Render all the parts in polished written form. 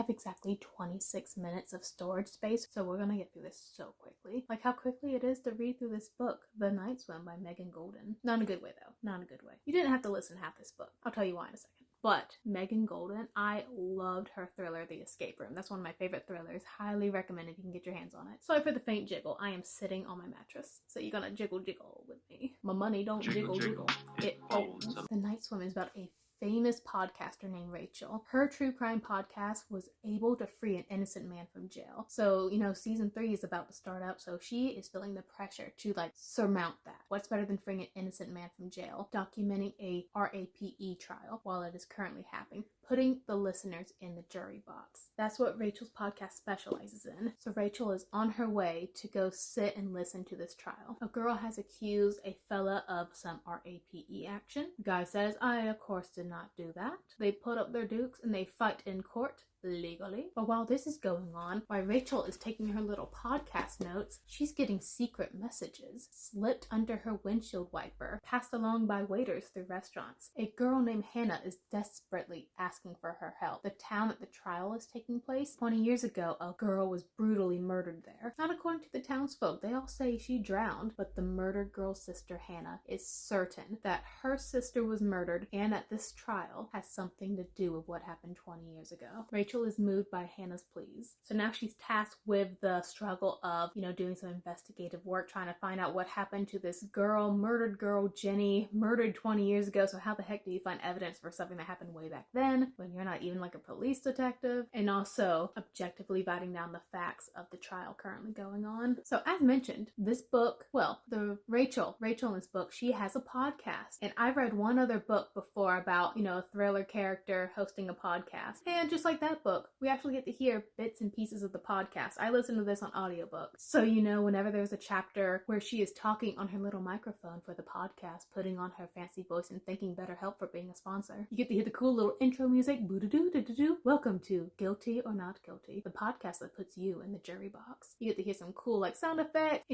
have exactly 26 minutes of storage space, so we're gonna get through this so quickly. Like how quickly it is to read through this book, The Night Swim by Megan Goldin. Not in a good way though, not in a good way. You didn't have to listen to half this book. I'll tell you why in a second. But Megan Goldin, I loved her thriller, The Escape Room. That's one of my favorite thrillers. Highly recommend if you can get your hands on it. Sorry for the faint jiggle. I am sitting on my mattress, so you're gonna jiggle with me. My money don't jiggle. It folds. The Night Swim is about a famous podcaster named Rachel. Her true crime podcast was able to free an innocent man from jail. So, season 3 is about to start up, so she is feeling the pressure to surmount that. What's better than freeing an innocent man from jail? Documenting a RAPE trial while it is currently happening, putting the listeners in the jury box. That's what Rachel's podcast specializes in. So Rachel is on her way to go sit and listen to this trial. A girl has accused a fella of some RAPE action. The guy says, I of course did not do that. They put up their dukes and they fight in court. Legally. But while this is going on, while Rachel is taking her little podcast notes, she's getting secret messages slipped under her windshield wiper, passed along by waiters through restaurants. A girl named Hannah is desperately asking for her help. The town that the trial is taking place, 20 years ago, a girl was brutally murdered there. Not according to the townsfolk. They all say she drowned, but the murdered girl's sister, Hannah, is certain that her sister was murdered and that this trial has something to do with what happened 20 years ago. Rachel is moved by Hannah's pleas. So now she's tasked with the struggle of, doing some investigative work, trying to find out what happened to this murdered girl, Jenny, murdered 20 years ago. So how the heck do you find evidence for something that happened way back then when you're not even a police detective? And also objectively writing down the facts of the trial currently going on. So as mentioned, this book, the Rachel in this book, she has a podcast. And I read one other book before about, a thriller character hosting a podcast. And just like that book, we actually get to hear bits and pieces of the podcast. I listen to this on audiobook. So, whenever there's a chapter where she is talking on her little microphone for the podcast, putting on her fancy voice and thanking BetterHelp for being a sponsor, you get to hear the cool little intro music. Boo-doo-doo-doo-doo. Welcome to Guilty or Not Guilty, the podcast that puts you in the jury box. You get to hear some cool sound effects,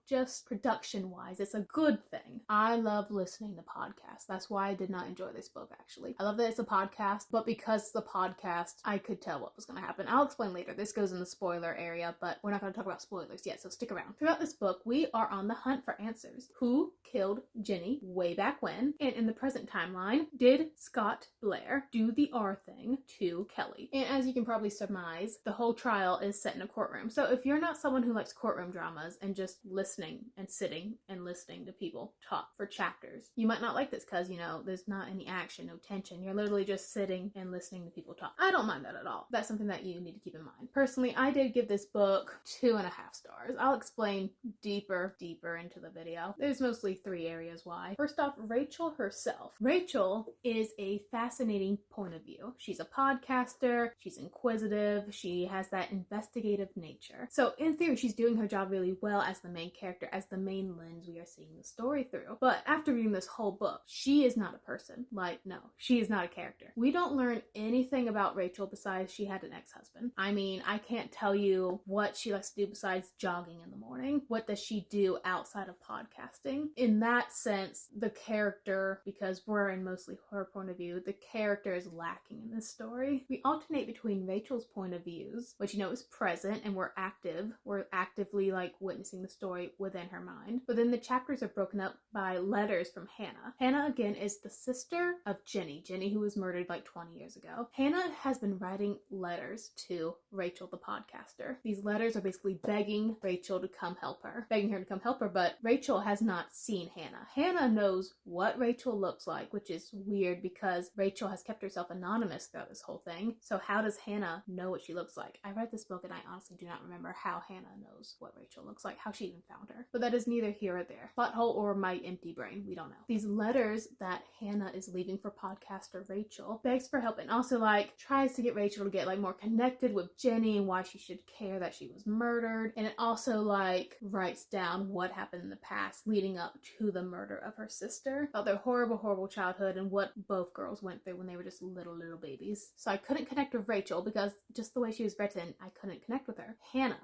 just production-wise. It's a good thing. I love listening to podcasts. That's why I did not enjoy this book, actually. I love that it's a podcast, but because it's a podcast, I could tell what was going to happen. I'll explain later. This goes in the spoiler area, but we're not going to talk about spoilers yet, so stick around. Throughout this book, we are on the hunt for answers. Who killed Jenny way back when? And in the present timeline, did Scott Blair do the R thing to Kelly? And as you can probably surmise, the whole trial is set in a courtroom. So if you're not someone who likes courtroom dramas and just listening and sitting and listening to people talk for chapters, you might not like this because, there's not any action, no tension. You're literally just sitting and listening to people talk. I don't mind that at all. That's something that you need to keep in mind. Personally, I did give this book 2.5 stars. I'll explain deeper into the video. There's mostly 3 areas why. First off, Rachel herself. Rachel is a fascinating point of view. She's a podcaster, she's inquisitive, she has that investigative nature. So in theory, she's doing her job really well as the main character, as the main lens we are seeing the story through. But after reading this whole book, she is not a person. No, she is not a character. We don't learn anything about Rachel besides she had an ex-husband. I can't tell you what she likes to do besides jogging in the morning. What does she do outside of podcasting? In that sense, the character, because we're in mostly her point of view, the character is lacking in this story. We alternate between Rachel's point of views, which is present and we're actively witnessing the story within her mind. But then the chapters are broken up by letters from Hannah. Hannah again is the sister of Jenny who was murdered 20 years ago. Hannah has been writing letters to Rachel the podcaster. These letters are basically begging Rachel to come help her, but Rachel has not seen Hannah. Hannah knows what Rachel looks like, which is weird because Rachel has kept herself anonymous throughout this whole thing. So how does Hannah know what she looks like? I read this book and I honestly do not remember how Hannah knows what Rachel looks like, how she even found her. But that is neither here or there. Plot hole or my empty brain, we don't know. These letters that Hannah is leaving for podcaster Rachel begs for help and also tries to get Rachel to get more connected with Jenny and why she should care that she was murdered. And it also writes down what happened in the past leading up to the murder of her sister, about their horrible childhood and what both girls went through when they were just little babies. So I couldn't connect with Rachel because just the way she was written, I couldn't connect with her. Hannah,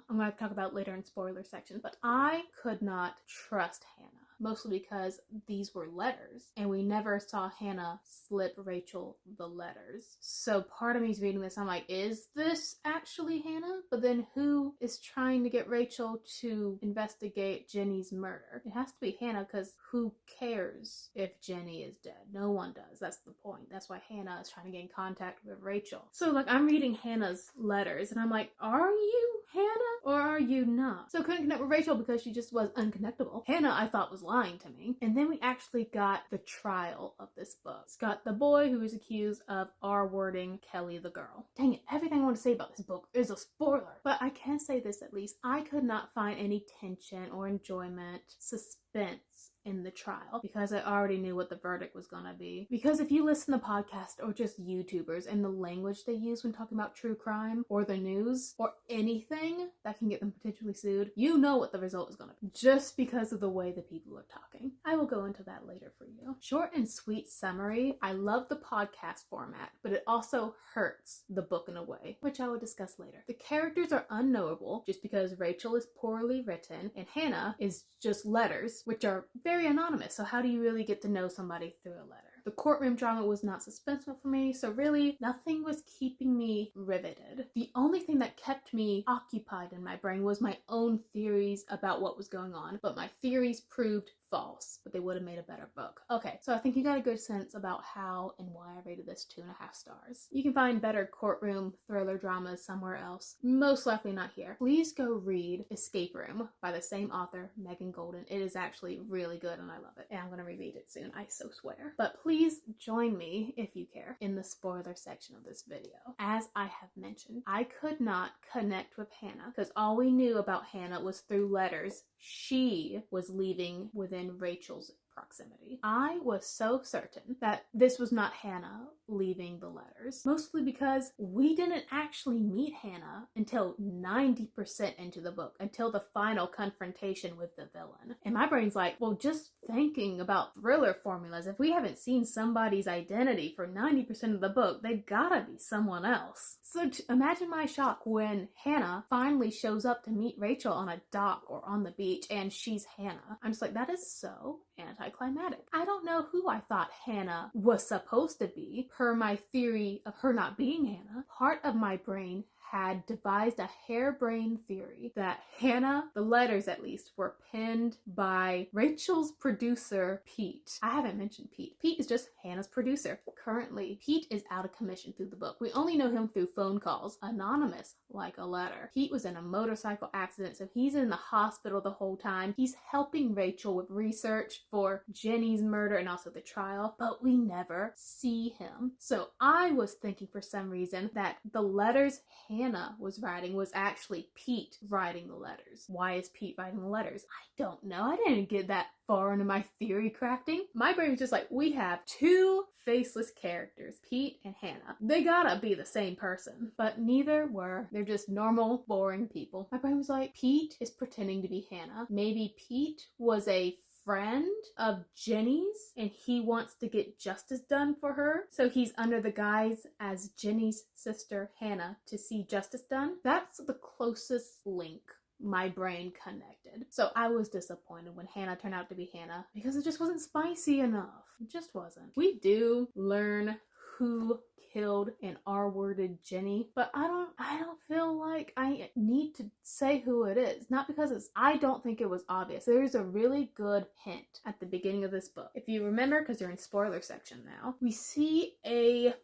I'm going to talk about later in spoiler section, but I could not trust Hannah. mostly because these were letters and we never saw Hannah slip Rachel the letters. So part of me is reading this, I'm like, is this actually Hannah? But then who is trying to get Rachel to investigate Jenny's murder? It has to be Hannah, because who cares if Jenny is dead? No one does. That's the point. That's why Hannah is trying to get in contact with Rachel. So like, I'm reading Hannah's letters and I'm like, are you Hannah or are you not? So I couldn't connect with Rachel because she just was unconnectable. Hannah, I thought, was lying to me. And then we actually got the trial of this book. It's got the boy who is accused of R-wording Kelly the girl. Dang it, everything I want to say about this book is a spoiler. But I can say this at least. I could not find any tension or enjoyment, suspense in the trial because I already knew what the verdict was gonna be. Because if you listen to podcasts or just YouTubers and the language they use when talking about true crime or the news or anything that can get them potentially sued, you know what the result is gonna be just because of the way the people are talking. I will go into that later for you. Short and sweet summary. I love the podcast format, but it also hurts the book in a way, which I will discuss later. The characters are unknowable just because Rachel is poorly written and Hannah is just letters, which are very anonymous. So how do you really get to know somebody through a letter? The courtroom drama was not suspenseful for me, so really nothing was keeping me riveted. The only thing that kept me occupied in my brain was my own theories about what was going on, but my theories proved false, but they would have made a better book. Okay, so I think you got a good sense about how and why I rated this 2.5 stars. You can find better courtroom thriller dramas somewhere else, most likely not here. Please go read Escape Room by the same author, Megan Goldin. It is actually really good and I love it, and I'm gonna reread it soon, I so swear. But please join me, if you care, in the spoiler section of this video. As I have mentioned, I could not connect with Hannah because all we knew about Hannah was through letters she was leaving within Rachel's proximity. I was so certain that this was not Hannah leaving the letters, mostly because we didn't actually meet Hannah until 90% into the book, until the final confrontation with the villain. And my brain's like, well, just thinking about thriller formulas, if we haven't seen somebody's identity for 90% of the book, they gotta be someone else. So imagine my shock when Hannah finally shows up to meet Rachel on a dock or on the beach and she's Hannah. I'm just like, that is so anticlimactic. I don't know who I thought Hannah was supposed to be, per my theory of her not being Hannah. Part of my brain had devised a harebrained theory that Hannah, the letters at least, were penned by Rachel's producer, Pete. I haven't mentioned Pete. Pete is just Hannah's producer. Currently, Pete is out of commission through the book. We only know him through phone calls, anonymous, like a letter. Pete was in a motorcycle accident, so he's in the hospital the whole time. He's helping Rachel with research for Jenny's murder and also the trial, but we never see him. So I was thinking for some reason that the letters Hannah was writing was actually Pete writing the letters. Why is Pete writing the letters? I don't know. I didn't get that far into my theory crafting. My brain was just like, we have two faceless characters, Pete and Hannah. They gotta be the same person, but neither were. They're just normal, boring people. My brain was like, Pete is pretending to be Hannah. Maybe Pete was a friend of Jenny's and he wants to get justice done for her, so he's under the guise as Jenny's sister Hannah to see justice done. That's the closest link my brain connected. So I was disappointed when Hannah turned out to be Hannah because it just wasn't spicy enough. It just wasn't. We do learn who killed and R-worded Jenny, but I don't feel like I need to say who it is. Not because I don't think it was obvious. There's a really good hint at the beginning of this book. If you remember, because you're in spoiler section now, we see a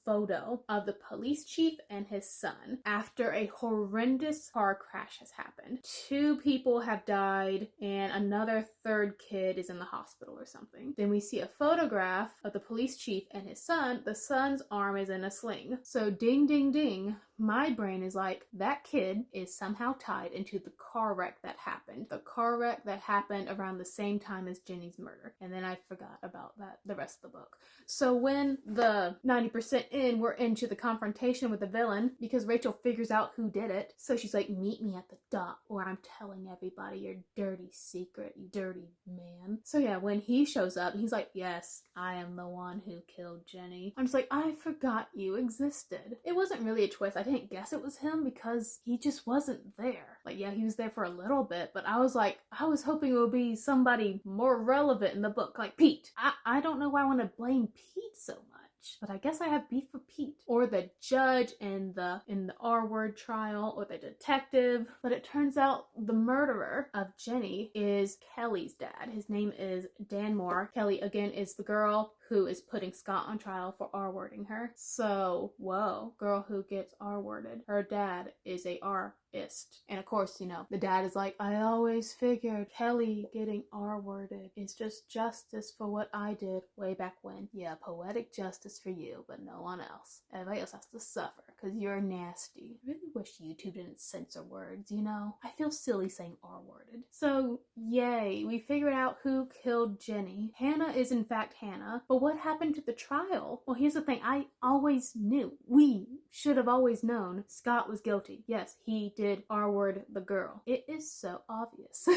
photo of the police chief and his son after a horrendous car crash has happened. 2 people have died and another 3rd kid is in the hospital or something. Then we see a photograph of the police chief and his son. The son's arm is in a sling. So ding, ding, ding. My brain is like, that kid is somehow tied into the car wreck that happened. The car wreck that happened around the same time as Jenny's murder. And then I forgot about that the rest of the book. So when the 90% in, we're into the confrontation with the villain because Rachel figures out who did it. So she's like, meet me at the dock or I'm telling everybody your dirty secret, you dirty man. So yeah, when he shows up, he's like, yes, I am the one who killed Jenny. I'm just like, I forgot you existed. It wasn't really a twist. I didn't guess it was him because he just wasn't there. Like, yeah, he was there for a little bit, but I was hoping it would be somebody more relevant in the book, like Pete. I don't know why I want to blame Pete so much, but I guess I have beef with Pete, or the judge in the R-word trial, or the detective. But it turns out the murderer of Jenny is Kelly's dad. His name is Dan Moore. Kelly, again, is the girl who is putting Scott on trial for R-wording her. So, whoa, girl who gets R-worded. Her dad is a R-ist. And of course, you know, the dad is like, I always figured Kelly getting R-worded is just justice for what I did way back when. Yeah, poetic justice for you, but no one else. Everybody else has to suffer because you're nasty. I really wish YouTube didn't censor words, you know? I feel silly saying R-worded. So, yay, we figured out who killed Jenny. Hannah is in fact Hannah, but what happened to the trial? Well, here's the thing. I always knew. We should have always known Scott was guilty. Yes, he did R-word the girl. It is so obvious.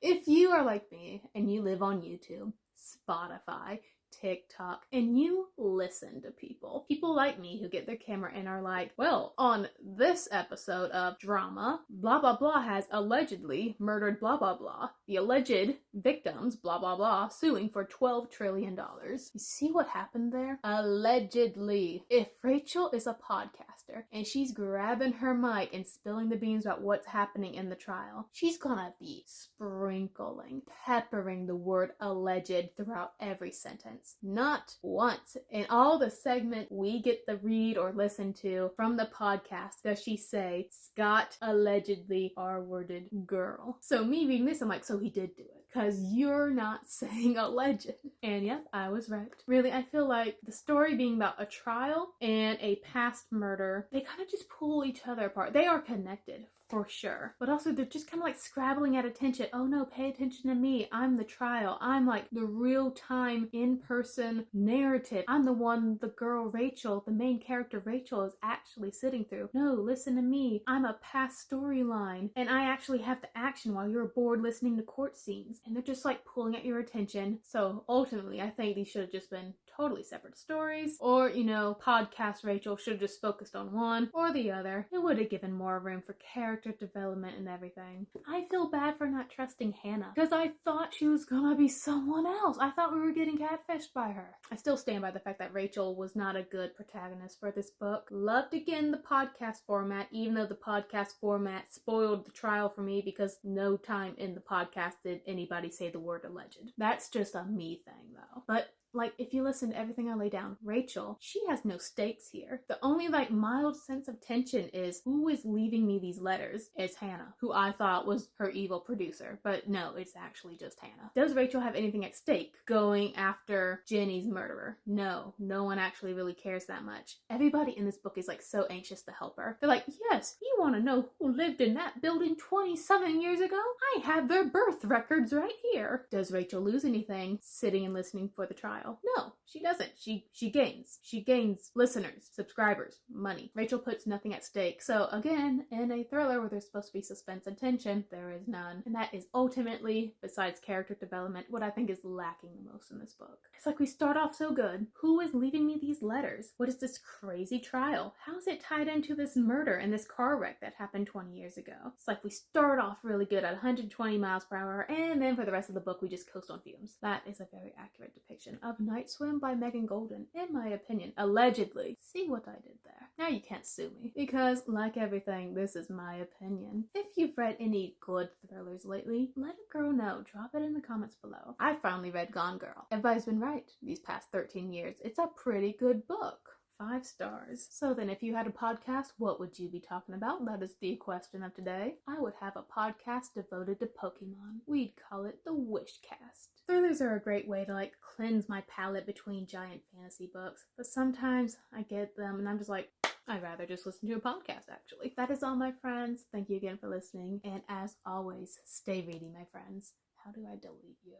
If you are like me and you live on YouTube, Spotify, TikTok, and you listen to people like me who get their camera and are like, well, on this episode of drama, blah blah blah has allegedly murdered blah blah blah. The alleged victims, blah blah blah, suing for $12 trillion. You see what happened there? Allegedly. If Rachel is a podcaster and she's grabbing her mic and spilling the beans about what's happening in the trial, she's gonna be sprinkling, peppering the word alleged throughout every sentence. Not once in all the segment we get to read or listen to from the podcast does she say Scott allegedly R-worded girl. So me reading this, I'm like, so he did do it, because you're not saying alleged. And yep, I was right. Really, I feel like the story being about a trial and a past murder, they kind of just pull each other apart. They are connected, for sure. But also they're just kind of like scrabbling at attention. Oh no, pay attention to me. I'm the trial. I'm like the real-time, in-person narrative. I'm the one the girl Rachel, the main character Rachel, is actually sitting through. No, listen to me. I'm a past storyline. And I actually have the action while you're bored listening to court scenes. And they're just like pulling at your attention. So ultimately, I think these should have just been totally separate stories. Or, you know, podcast Rachel should have just focused on one or the other. It would have given more room for character development and everything. I feel bad for not trusting Hannah because I thought she was gonna be someone else. I thought we were getting catfished by her. I still stand by the fact that Rachel was not a good protagonist for this book. Loved again the podcast format, even though the podcast format spoiled the trial for me because no time in the podcast did anybody say the word alleged. That's just a me thing though. But like, if you listen to everything I lay down, Rachel, she has no stakes here. The only, like, mild sense of tension is who is leaving me these letters is Hannah, who I thought was her evil producer. But no, it's actually just Hannah. Does Rachel have anything at stake going after Jenny's murderer? No, no one actually really cares that much. Everybody in this book is, like, so anxious to help her. They're like, yes, you want to know who lived in that building 27 years ago? I have their birth records right here. Does Rachel lose anything sitting and listening for the trial? No, she doesn't. She gains. She gains listeners, subscribers, money. Rachel puts nothing at stake. So again, in a thriller where there's supposed to be suspense and tension, there is none. And that is ultimately, besides character development, what I think is lacking the most in this book. It's like we start off so good. Who is leaving me these letters? What is this crazy trial? How is it tied into this murder and this car wreck that happened 20 years ago? It's like we start off really good at 120 miles per hour, and then for the rest of the book, we just coast on fumes. That is a very accurate depiction of Night Swim by Megan Goldin, in my opinion. Allegedly. See what I did there. Now you can't sue me, because like everything, this is my opinion. If you've read any good thrillers lately, let a girl know. Drop it in the comments below. I finally read Gone Girl. Everybody's been right these past 13 years. It's a pretty good book. 5 stars. So then, if you had a podcast, what would you be talking about? That is the question of today. I would have a podcast devoted to Pokemon. We'd call it the Wishcast. Thrillers are a great way to like cleanse my palate between giant fantasy books, but sometimes I get them and I'm just like, I'd rather just listen to a podcast, actually. That is all, my friends. Thank you again for listening, and as always, stay reading, my friends. How do I delete you?